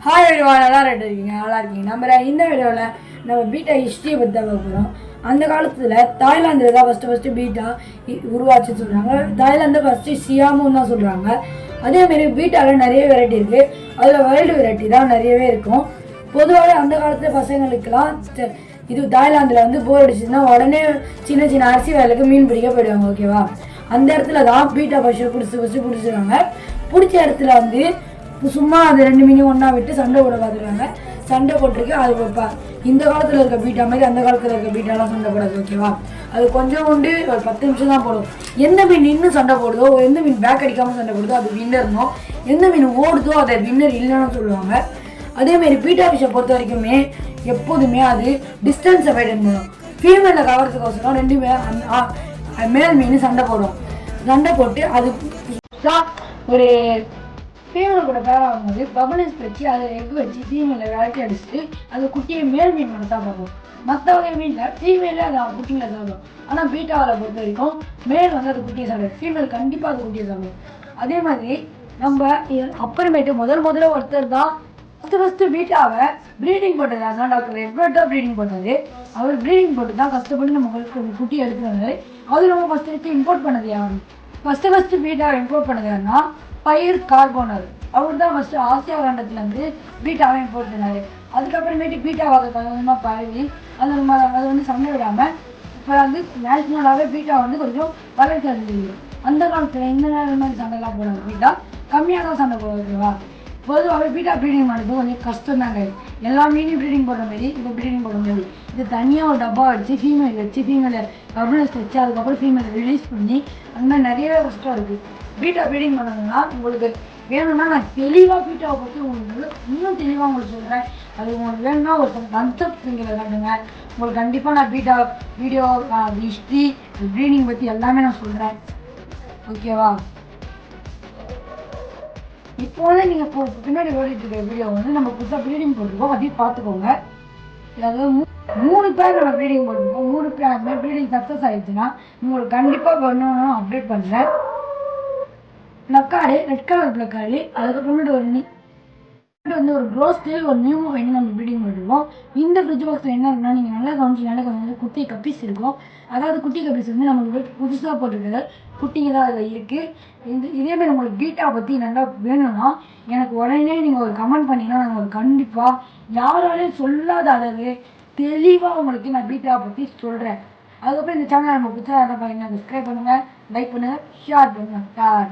Hi everyone, நல்லா இருக்கீங்க, நல்லா இருக்கீங்க. நம்ம இந்த வீடியோவில் நம்ம பீட்டா ஹிஸ்ட்ரியை பற்றி தான் பார்க்க போகிறோம். அந்த காலத்தில் தாய்லாந்தில் தான் ஃபஸ்ட்டு பீட்டா உருவாச்சுன்னு சொல்கிறாங்க. தாய்லாந்து ஃபஸ்ட்டு சியாமுன்னு தான் சொல்கிறாங்க. அதேமாரி பீட்டாவில் நிறைய வெரைட்டி இருக்குது. அதில் வைல்டு வெரைட்டி தான் நிறையவே இருக்கும். பொதுவாகவே அந்த காலத்தில் பசங்களுக்கெல்லாம் இது தாய்லாந்தில் வந்து போர் அடிச்சுன்னா உடனே சின்ன சின்ன அரிசி வேலைக்கு மீன் பிடிக்க போயிடுவாங்க. ஓகேவா? அந்த இடத்துல தான் பீட்டா ஃபஸ்ட்டு பிடிச்சிருக்காங்க. பிடிச்ச இடத்துல வந்து சும்மா அது ரெண்டு மீனையும் ஒன்றா விட்டு சண்டை போட பார்த்துருக்காங்க. சண்டை போட்டிருக்கு. அது இந்த காலத்தில் இருக்க பீட்டா மாதிரி அந்த காலத்தில் இருக்க பீட்டாலாம் சண்டை போடாது. ஓகேவா? அது கொஞ்சம் உண்டு, ஒரு 10 நிமிஷம் தான் போடும். எந்த மீன் இன்னும் சண்டை போடுதோ, எந்த மீன் பேக் அடிக்காமல் சண்டை போடுதோ அது வின்னர்னும், எந்த மீன் ஓடுதோ அதை வின்னர் இல்லைன்னு சொல்லுவாங்க. அதேமாரி பீட்டா ஃபிஷ்ஷை பொறுத்த வரைக்குமே எப்போதுமே அது டிஸ்டன்ஸை மெயின்டைன் பண்ணும். ஃபீமேலை கவர்றதுக்கோசரம் ரெண்டுமே மேல் மீன் சண்டை போடும். சண்டை போட்டு அது ஒரு ஃபீமேல் கூட பேர் ஆகும்போது பபுள்ஸ் வச்சு அதை எக் வச்சு ஃபீமேலை விளக்கி அடிச்சுட்டு அது குட்டியை மேல் மீன் மட்டும் தான் பார்க்கும். மற்ற வகை மீனில் ஃபீமேலே அது குட்டிங்களை சாப்பிடும். ஆனால் பீட்டாவில் பொறுத்த வரைக்கும் மேல் வந்து அது குட்டியை சாப்பிடும், ஃபீமேல் கண்டிப்பாக அது குட்டியை சாப்பிடும். அதே மாதிரி நம்ம அப்புறமேட்டு முதல்ல ஒருத்தர் தான் ஃபஸ்ட்டு பீட்டாவை ப்ரீடிங் போட்டது. அதான் டாக்டர் எட்வர்ட் தான் ப்ரீடிங் போட்டது. அவர் ப்ரீடிங் போட்டு தான் கஷ்டப்பட்டு நம்ம குட்டி எடுக்கிறாரு. அது நம்ம ஃபஸ்ட்டு இம்போர்ட் பண்ணது யாரு? ஃபஸ்ட்டு பீட்டாவை இம்போர்ட் பண்ணது யாருன்னா பயிர் கார்போனர். அவர் தான் ஃபஸ்ட்டு ஆசியா கண்டத்துலேருந்து பீட்டாவை இம்போர்ட் பண்ணார். அதுக்கப்புறமேட்டு பீட்டாவை கொஞ்சமாக பழகி அது வந்து சண்டை விடாமல் இப்போ வந்து நேஷ்னலாகவே பீட்டா வந்து கொஞ்சம் வளர்ச்சி அடைஞ்சிருக்கு. அந்த காலத்தில் இந்த நேரம் மாதிரி சண்டைலாம் போடாது. பீட்டா கம்மியாக தான் சண்டை போடுறது. ஓகேவா? பொதுவாகவே பீட்டா ப்ரீடிங் பண்ணுறது கொஞ்சம் கஷ்டம் தாங்க. எல்லா மீனையும் ப்ரீடிங் போடுற மாரி இப்போ ப்ரீடிங் போட முடியாது. இது தனியாக ஒரு டப்பா வச்சு ஃபீமேலை பபுள்ஸ் வச்சு அதுக்கப்புறம் ஃபீமேலை ரிலீஸ் பண்ணி அந்த மாதிரி நிறையவே கஷ்டம் இருக்குது. பீட்டா ப்ரீடிங் பண்ணணும்னா உங்களுக்கு வேணும்னா நான் தெளிவாக பீட்டாவை பற்றி உங்களுக்கு இன்னும் தெளிவாக உங்களுக்கு சொல்கிறேன். அது உங்களுக்கு வேணும்னா ஒரு கன்செப்ட் நீங்கள் காட்டுங்க. உங்களுக்கு கண்டிப்பாக நான் பீட்டா வீடியோ ஹிஸ்ட்ரி ப்ரீடிங் பற்றி எல்லாமே நான் சொல்கிறேன். ஓகேவா? இப்போ வந்து நீங்கள் பின்னாடி ஓடிட்டு இருக்க வீடியோ வந்து நம்ம புதுசாக ப்ரீடிங் போட்டிருக்கோம், அதையும் பார்த்துக்கோங்க. அதாவது 3 பேர் நம்ம ப்ரீடிங் போட்டிருக்கோம். 3 பேர் அந்த மாதிரி ப்ரீடிங் சக்ஸஸ் ஆகிடுச்சுன்னா உங்களுக்கு கண்டிப்பாக பண்ணணும் அப்டேட் பண்ணுறேன். நக்காடு ரெட் கலர் பிளக்காடு, அதுக்கப்புறமேட்டு வந்து ஒரு க்ரோஸ்டேல் ஒரு நியூ வந்து நம்ம ப்ரீடிங் பண்ணிருக்கோம். இந்த ஃப்ரிட்ஜ் பாக்ஸில் என்ன இருக்குன்னா நீங்கள் நல்லா கொஞ்சம் குட்டி கப்பீஸ் இருக்கும். அதாவது குட்டி கப்பீஸ் வந்து நம்மளுக்கு புதுசாக போட்டிருக்கிறது குட்டிங்க தான் அதில் இருக்குது. இதேமாதிரி உங்களுக்கு பீட்டா பற்றி நல்லா வேணும்னா எனக்கு உடனே நீங்கள் ஒரு கமெண்ட் பண்ணிங்கன்னா நாங்கள் ஒரு கண்டிப்பாக யாராலையும் சொல்லாத அளவு தெளிவாக உங்களுக்கு நான் பீட்டா பற்றி சொல்கிறேன். அதுக்கப்புறம் இந்த சேனலை நம்ம புதுசாக என்ன பண்ணுங்கள், சப்ஸ்கிரைப் பண்ணுங்கள், லைக் பண்ணுங்கள், ஷேர் பண்ணுங்கள்.